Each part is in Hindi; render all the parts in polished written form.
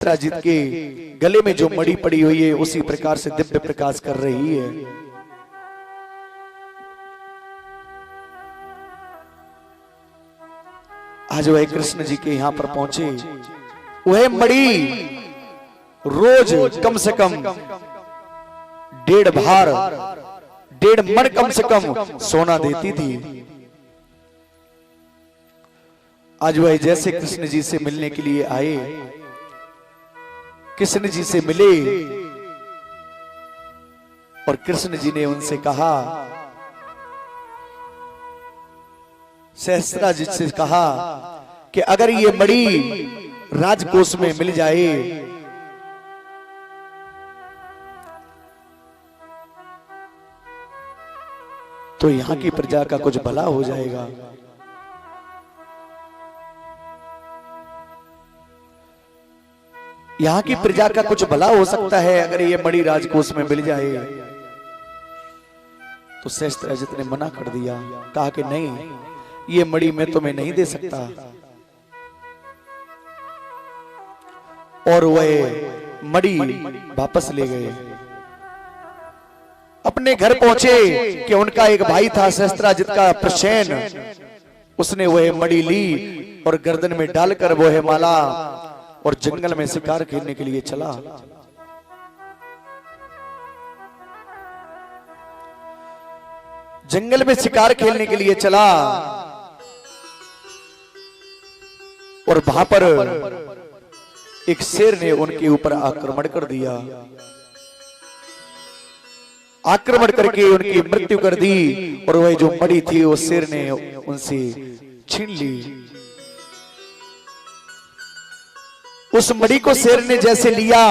सहस्त्राजित के गले में जो मणि पड़ी हुई है उसी प्रकार से दिव्य प्रकाश कर रही है। आज वह कृष्ण जी के यहां पर पहुंचे, वह मणि रोज कम से कम 1.5 मन कम से कम सोना देती थी। आज वह जैसे कृष्ण जी से मिलने के लिए आए, कृष्ण जी से मिले और कृष्ण जी ने उनसे कहा, सहस्त्राजित से कहा कि अगर ये मणि राजकोष में मिल जाए तो यहां की प्रजा का कुछ भला हो जाएगा। यहां की प्रजा का कुछ भला हो सकता है अगर ये मणि राजकोष में मिल जाए। तो सहस्त्राजित ने मना कर दिया, कहा कि नहीं, ये मणि मैं तुम्हें नहीं दे सकता। और वह मणि वापस ले गए। अपने घर पहुंचे कि उनका एक भाई था सहस्त्राजित का प्रसेन, उसने वह मणि ली और गर्दन में डालकर वह माला और जंगल में शिकार खेलने के लिए चला। जंगल में शिकार खेलने के लिए चला और वहां पर एक शेर ने उनके ऊपर आक्रमण कर दिया। आक्रमण करके उनकी मृत्यु कर दी और वह जो मणि थी वो शेर ने उनसे छीन ली। उस मणि को शेर ने जैसे लिया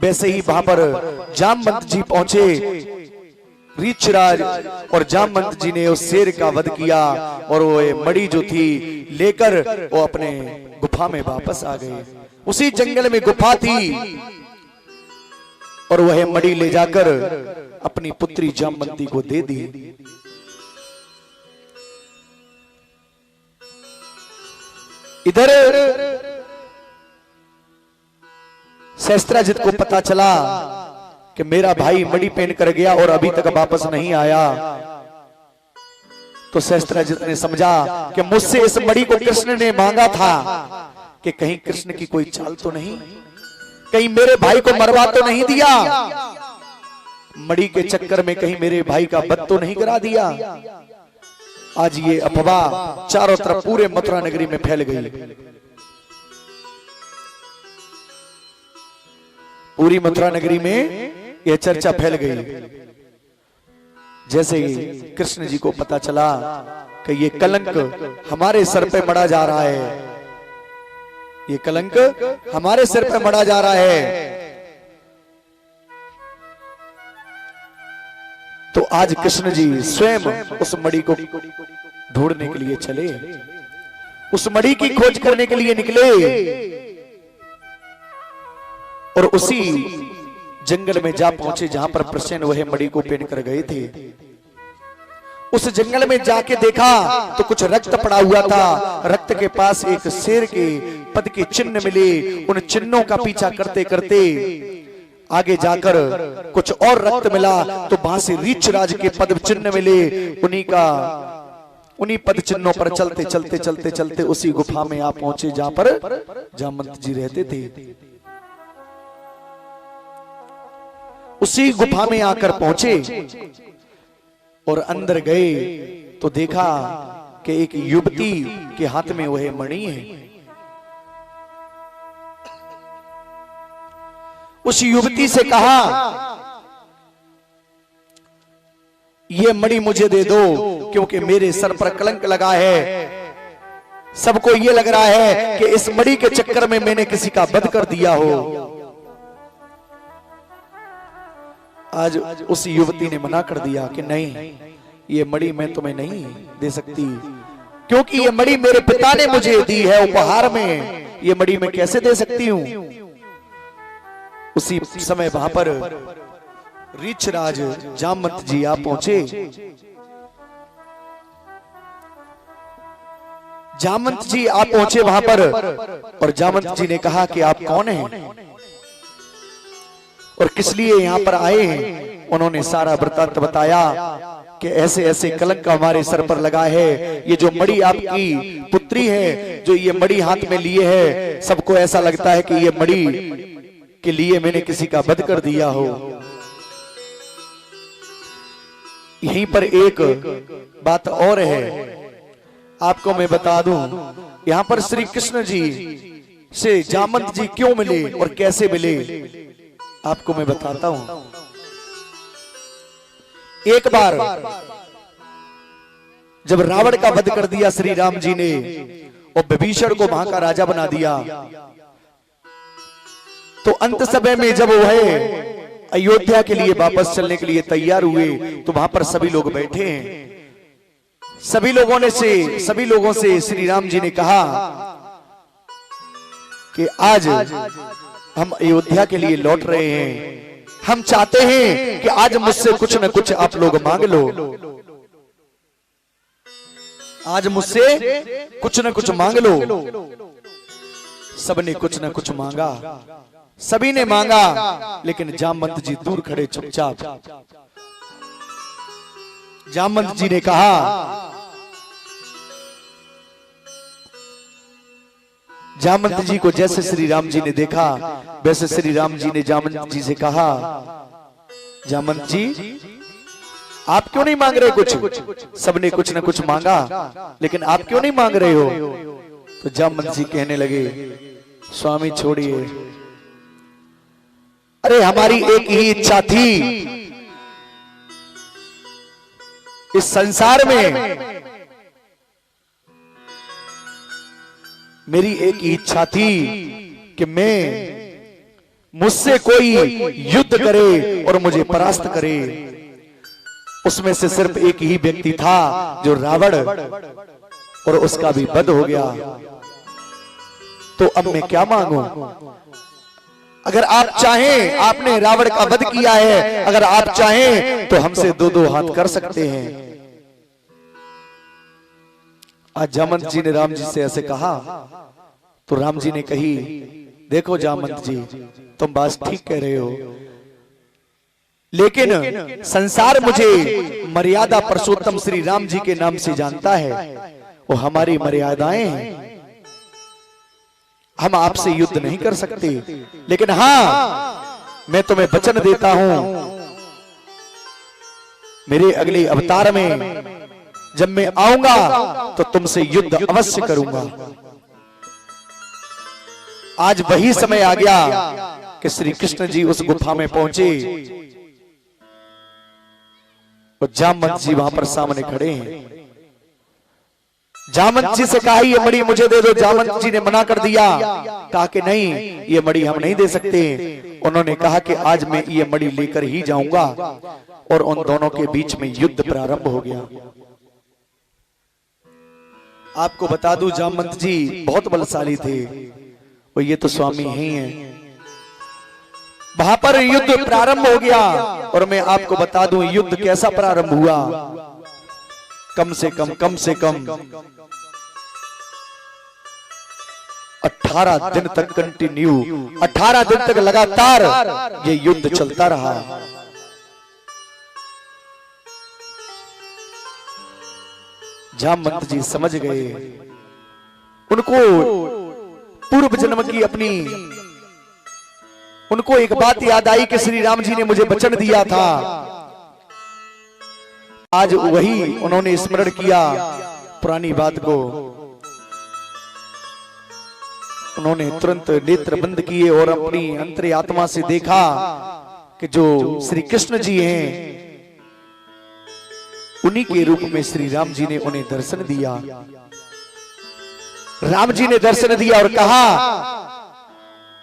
वैसे ही वहां पर जामवंत जी पहुंचे, रीछराज, और जामवंत जी ने उस शेर का वध किया और वो मणि जो थी लेकर वो अपने गुफा में वापस आ गए। उसी जंगल में गुफा थी और वह मणि ले जाकर अपनी पुत्री जामवंती को दे दी। इधर सहस्त्राजित को पता चला कि मेरा भाई मणि पहन कर गया और अभी तक वापस नहीं आया। तो सहस्त्राजित ने समझा कि मुझसे इस मणि को कृष्ण ने मांगा था, कि कहीं कृष्ण की कोई चाल तो नहीं, कहीं मेरे भाई को मरवा तो नहीं दिया, मणि के चक्कर में कहीं मेरे भाई का वध तो नहीं करा दिया। आज ये अफवाह चारों तरफ पूरे मथुरा नगरी में फैल गई। पूरी मथुरा नगरी में यह चर्चा फैल गई। जैसे ही कृष्ण जी को पता चला कि ये कलंक हमारे सर पे मढ़ा जा रहा है, ये कलंक हमारे सिर पे मढ़ा जा रहा है, तो आज कृष्ण जी स्वयं उस मणि को ढूंढने के लिए चले, उस मणि की खोज करने के लिए निकले और उसी जंगल में जा पहुंचे जहां पर प्रसेन वह मणि को पहन कर गए थे। उस जंगल में जाके देखा तो कुछ रक्त पड़ा हुआ था। रक्त के पास एक शेर के पद के चिन्ह मिले। उन चिन्हों का पीछा करते करते आगे जाकर कुछ और रक्त मिला तो वहां से रीछराज के पद चिन्ह मिले। उन्हीं पद चिन्हों पर चलते चलते चलते चलते उसी गुफा में आप पहुंचे जहां पर जामवंत जी रहते थे। उसी गुफा में आकर पहुंचे और अंदर गए तो देखा कि एक युवती के हाथ में वह मणि है। उस युवती से कहा, यह मणि मुझे दे दो क्योंकि मेरे सर पर कलंक लगा है। सबको यह लग रहा है कि इस मणि के चक्कर में मैंने किसी का वध कर दिया हो। आज उस युवती ने मना कर दिया कि नहीं, ये मणि मैं तुम्हें नहीं दे सकती, क्योंकि ये मणि मेरे पिता ने मुझे दी है उपहार में, ये मणि मैं कैसे दे सकती हूं। उसी समय वहां पर रीछराज जामवंत जी आ पहुंचे जामवंत जी आप पहुंचे वहां पर और जामवंत जी ने कहा कि आप कौन हैं और किस लिए यहाँ पर आए हैं। उन्होंने सारा वृत्तांत बताया कि ऐसे ऐसे कलंक हमारे सर पर लगा है, ये जो मणि आपकी पुत्री है, जो ये मणि हाथ में लिए है, सबको ऐसा लगता है कि ये मणि के लिए मैंने किसी का वध कर दिया हो। यहीं पर एक बात और है, आपको मैं बता दूं, यहां पर श्री कृष्ण जी से जामवंत जी क्यों मिले और कैसे मिले, आपको मैं बताता हूं। एक बार जब रावण का वध कर दिया श्री राम जी ने और विभीषण को वहां का राजा बना दिया, तो अंत समय में जब वह अयोध्या के लिए वापस चलने के लिए तैयार हुए तो वहां पर सभी लोग बैठे हैं। सभी लोगों से श्री राम जी ने कहा कि आज हम अयोध्या के लिए लौट रहे हैं, हम चाहते हैं कि आज मुझसे कुछ न कुछ आप लोग मांग लो, आज मुझसे कुछ न कुछ मांग लो। सबने कुछ न कुछ मांगा, सभी ने मांगा, लेकिन जामवंत जी दूर खड़े चुपचाप। जामवंत जी ने कहा, जामवंत जी को जैसे श्री राम जी ने देखा वैसे श्री राम जी ने जामवंत जी से कहा, जामवंत जी आप क्यों नहीं मांग रहे कुछ? सबने कुछ न कुछ मांगा, लेकिन आप क्यों नहीं मांग रहे हो? तो जामवंत जी कहने लगे, स्वामी छोड़िए, अरे हमारी एक ही इच्छा थी, इस संसार में मेरी एक ही इच्छा थी कि मुझसे कोई युद्ध करे और मुझे परास्त करे। उसमें से सिर्फ एक ही व्यक्ति था जो रावण, और उसका भी वध हो गया। तो अब मैं क्या मांगू? अगर आप चाहें, आपने रावण का वध किया है, अगर आप चाहें तो हमसे दो दो हाथ कर सकते हैं। आज जामवंत जी ने राम जी से ऐसे कहा तो राम जी ने कही, देखो जामवंत जी, तुम बात ठीक कह रहे हो, लेकिन संसार मुझे मर्यादा पुरुषोत्तम श्री राम जी के नाम से जानता है, वो हमारी मर्यादाएं हैं, हम आपसे युद्ध नहीं कर सकते। लेकिन हां, मैं तुम्हें वचन देता हूं, मेरे अगले अवतार में जब मैं आऊंगा तो तुमसे युद्ध अवश्य करूंगा। आज वही समय आ गया कि श्री कृष्ण जी उस गुफा में पहुंचे और जामवंत जी वहां पर सामने खड़े हैं। जामवंत जी से कहा, ये मणि मुझे दे दो। जामवंत जी ने मना कर दिया, कहा कि नहीं, ये मणि हम नहीं दे सकते। उन्होंने कहा कि आज मैं ये मणि लेकर ही जाऊंगा, और उन दोनों के बीच में युद्ध प्रारंभ हो गया। आपको बता दूं, जामवंत जी बहुत बलशाली थे, और ये तो स्वामी ही हैं। वहां पर युद्ध प्रारंभ हो गया, और मैं आपको बता दूं युद्ध कैसा प्रारंभ हुआ। कम से कम 18 दिन तक कंटिन्यू, 18 दिन तक लगातार ये युद्ध चलता रहा। जामवंत जी समझ गए, उनको पूर्व जन्म की उनको एक बात याद आई कि श्री राम जी ने मुझे वचन दिया था। आज वही उन्होंने स्मरण किया पुरानी बात को। उन्होंने तुरंत नेत्र बंद किए और अपनी अंतरात्मा से देखा कि जो श्री कृष्ण जी हैं, उन्हीं के रूप में श्री राम जी ने उन्हें दर्शन दिया। राम जी ने दर्शन दिया और कहा,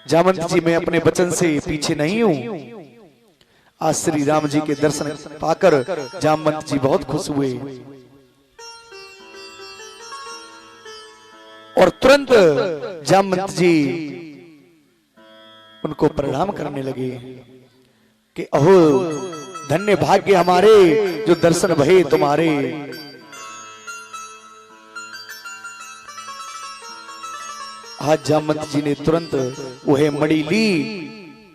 जामवंत जी मैं अपने वचन से पीछे नहीं हूं। आज श्री राम जी के दर्शन पाकर जामवंत जी बहुत खुश हुए और तुरंत जामवंत जी उनको प्रणाम करने लगे कि अहो धन्य भाग्य हमारे जो दर्शन भये तुम्हारे। आज जामवंत जी ने तुरंत वह मणि ली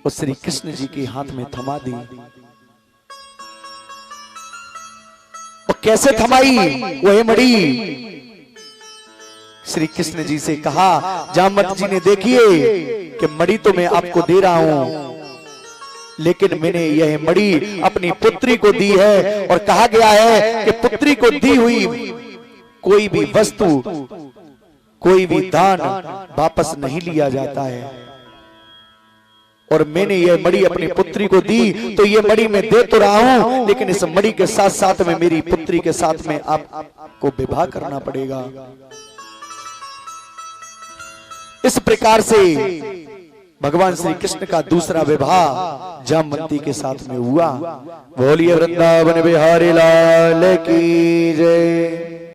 और श्री कृष्ण जी के हाथ में थमा दी। और कैसे थमाई वह मणि? श्री कृष्ण जी से कहा, जामवंत जी ने देखिए कि मणि तो मैं आपको दे रहा हूं, लेकिन मैंने यह मणि अपनी पुत्री को दी है और कहा गया है कि पुत्री को दी हुई कोई भी वस्तु, कोई भी दान वापस नहीं लिया जाता है। और मैंने यह मणि अपनी पुत्री को दी, तो यह मणि मैं दे तो रहा हूं, लेकिन इस मणि के साथ साथ में मेरी पुत्री के साथ में आपको विवाह करना पड़ेगा। इस प्रकार से भगवान श्री कृष्ण का दूसरा विवाह जामवंती के साथ में हुआ। बोलिए वृंदावन बिहारी लाल की जय।